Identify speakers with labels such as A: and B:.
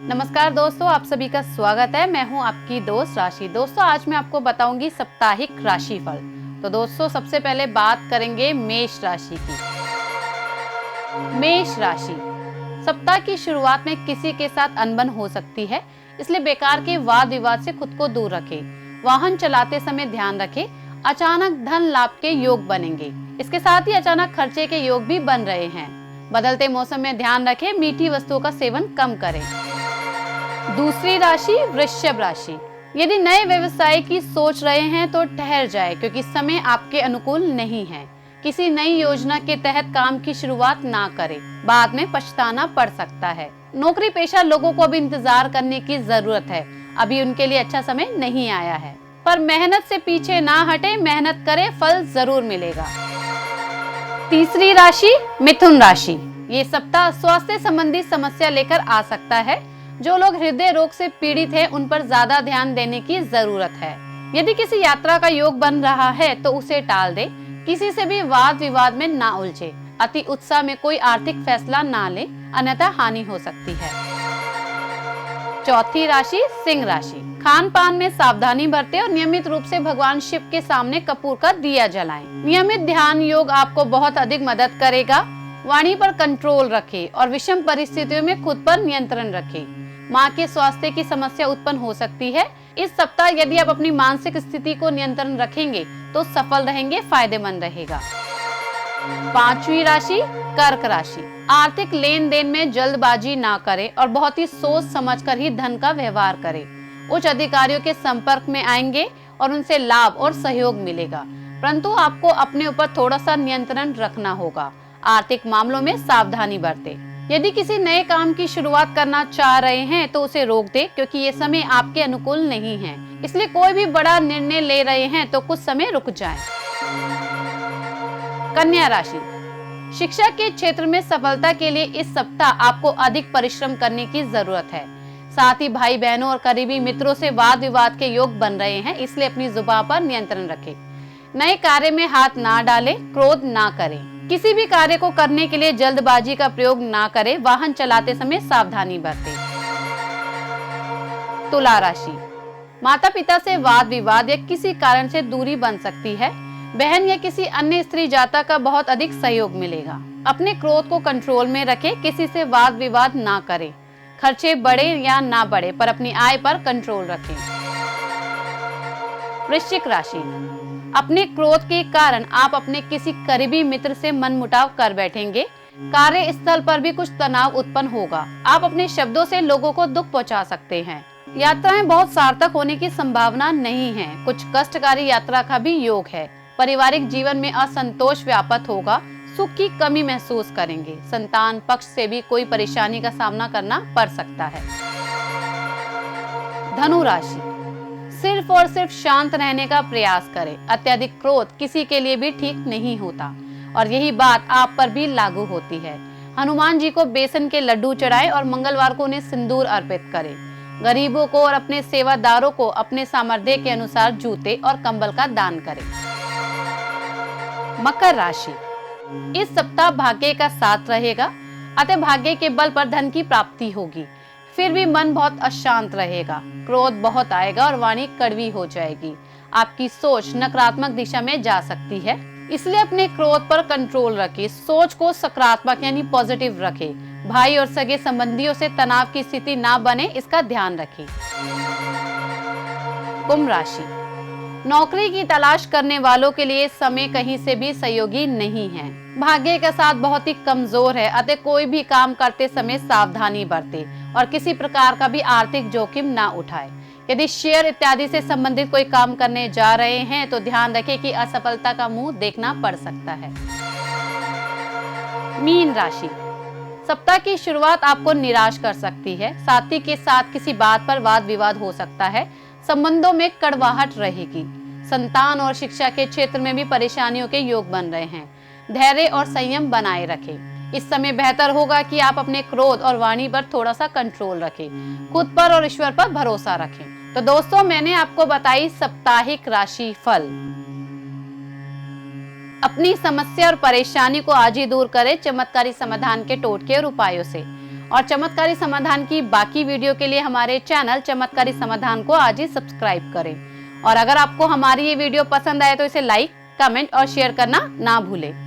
A: नमस्कार दोस्तों, आप सभी का स्वागत है। मैं हूं आपकी दोस्त राशि। दोस्तों, आज मैं आपको बताऊंगी साप्ताहिक राशिफल। तो दोस्तों, सबसे पहले बात करेंगे मेष राशि की। मेष राशि, सप्ताह की शुरुआत में किसी के साथ अनबन हो सकती है, इसलिए बेकार के वाद विवाद से खुद को दूर रखें। वाहन चलाते समय ध्यान रखें, अचानक धन लाभ के योग बनेंगे। इसके साथ ही अचानक खर्चे के योग भी बन रहे हैं। बदलते मौसम में ध्यान रखें, मीठी वस्तुओं का सेवन कम करें। दूसरी राशि वृषभ राशि, यदि नए व्यवसाय की सोच रहे हैं तो ठहर जाए, क्योंकि समय आपके अनुकूल नहीं है। किसी नई योजना के तहत काम की शुरुआत ना करें, बाद में पछताना पड़ सकता है। नौकरी पेशा लोगों को अभी इंतजार करने की जरूरत है, अभी उनके लिए अच्छा समय नहीं आया है। पर मेहनत से पीछे ना हटे, मेहनत करें, फल जरूर मिलेगा। तीसरी राशि मिथुन राशि, ये सप्ताह स्वास्थ्य संबंधी समस्या लेकर आ सकता है। जो लोग हृदय रोग से पीड़ित हैं, उन पर ज्यादा ध्यान देने की जरूरत है। यदि किसी यात्रा का योग बन रहा है तो उसे टाल दे। किसी से भी वाद विवाद में ना उलझे। अति उत्साह में कोई आर्थिक फैसला ना ले, अन्यथा हानि हो सकती है। चौथी राशि सिंह राशि, खान पान में सावधानी बरतें और नियमित रूप से भगवान शिव के सामने कपूर का दिया जलाएं। नियमित ध्यान योग आपको बहुत अधिक मदद करेगा। वाणी पर कंट्रोल रखें और विषम परिस्थितियों में खुद पर नियंत्रण रखें। माँ के स्वास्थ्य की समस्या उत्पन्न हो सकती है। इस सप्ताह यदि आप अपनी मानसिक स्थिति को नियंत्रण रखेंगे तो सफल रहेंगे, फायदेमंद रहेगा। पांचवी राशि कर्क राशि, आर्थिक लेन देन में जल्दबाजी ना करें और बहुत ही सोच समझकर ही धन का व्यवहार करें। उच्च अधिकारियों के संपर्क में आएंगे और उनसे लाभ और सहयोग मिलेगा, परंतु आपको अपने ऊपर थोड़ा सा नियंत्रण रखना होगा। आर्थिक मामलों में सावधानी बरतें। यदि किसी नए काम की शुरुआत करना चाह रहे हैं तो उसे रोक दे, क्योंकि ये समय आपके अनुकूल नहीं है। इसलिए कोई भी बड़ा निर्णय ले रहे हैं तो कुछ समय रुक जाएं। कन्या राशि, शिक्षा के क्षेत्र में सफलता के लिए इस सप्ताह आपको अधिक परिश्रम करने की जरूरत है। साथ ही भाई बहनों और करीबी मित्रों से वाद विवाद के योग बन रहे हैं, इसलिए अपनी जुबान पर नियंत्रण रखें। नए कार्य में हाथ ना डालें, क्रोध ना करें। किसी भी कार्य को करने के लिए जल्दबाजी का प्रयोग ना करें। वाहन चलाते समय सावधानी बरतें। तुला राशि, माता पिता से वाद विवाद या किसी कारण से दूरी बन सकती है। बहन या किसी अन्य स्त्री जाता का बहुत अधिक सहयोग मिलेगा। अपने क्रोध को कंट्रोल में रखें, किसी से वाद विवाद ना करें। खर्चे बढ़े या ना बढ़े, पर अपनी आय पर कंट्रोल रखें। वृश्चिक राशि, अपने क्रोध के कारण आप अपने किसी करीबी मित्र से मनमुटाव कर बैठेंगे। कार्यस्थल पर भी कुछ तनाव उत्पन्न होगा। आप अपने शब्दों से लोगों को दुख पहुंचा सकते हैं। यात्राएं बहुत सार्थक होने की संभावना नहीं है। कुछ कष्टकारी यात्रा का भी योग है। पारिवारिक जीवन में असंतोष व्याप्त होगा। सुख की कमी महसूस करेंगे। संतान पक्ष से भी कोई परेशानी का सामना करना पड़ सकता है। धनु राशि, सिर्फ और सिर्फ शांत रहने का प्रयास करें। अत्यधिक क्रोध किसी के लिए भी ठीक नहीं होता और यही बात आप पर भी लागू होती है। हनुमान जी को बेसन के लड्डू चढ़ाएं और मंगलवार को उन्हें सिंदूर अर्पित करें। गरीबों को और अपने सेवादारों को अपने सामर्थ्य के अनुसार जूते और कंबल का दान करें। मकर राशि, इस सप्ताह भाग्य का साथ रहेगा, अतः भाग्य के बल पर धन की प्राप्ति होगी। फिर भी मन बहुत अशांत रहेगा। क्रोध बहुत आएगा और वाणी कड़वी हो जाएगी। आपकी सोच नकारात्मक दिशा में जा सकती है, इसलिए अपने क्रोध पर कंट्रोल रखें। सोच को सकारात्मक यानी पॉजिटिव रखें। भाई और सगे संबंधियों से तनाव की स्थिति ना बने, इसका ध्यान रखें। कुंभ राशि, नौकरी की तलाश करने वालों के लिए समय कहीं से भी सहयोगी नहीं है। भाग्य का साथ बहुत ही कमजोर है, अतः कोई भी काम करते समय सावधानी बरते और किसी प्रकार का भी आर्थिक जोखिम ना उठाए। यदि शेयर इत्यादि से संबंधित कोई काम करने जा रहे हैं तो ध्यान रखें कि असफलता का मुंह देखना पड़ सकता है। मीन राशि, सप्ताह की शुरुआत आपको निराश कर सकती है। साथी के साथ किसी बात पर वाद विवाद हो सकता है। संबंधों में कड़वाहट रहेगी। संतान और शिक्षा के क्षेत्र में भी परेशानियों के योग बन रहे हैं। धैर्य और संयम बनाए रखें। इस समय बेहतर होगा कि आप अपने क्रोध और वाणी पर थोड़ा सा कंट्रोल रखें। खुद पर और ईश्वर पर भरोसा रखें। तो दोस्तों, मैंने आपको बताई साप्ताहिक राशि फल। अपनी समस्या और परेशानी को आज ही दूर करें चमत्कारी समाधान के टोटके और उपायों से। और चमत्कारी समाधान की बाकी वीडियो के लिए हमारे चैनल चमत्कारी समाधान को आज ही सब्सक्राइब करें। और अगर आपको हमारी ये वीडियो पसंद आए तो इसे लाइक, कमेंट और शेयर करना ना भूलें।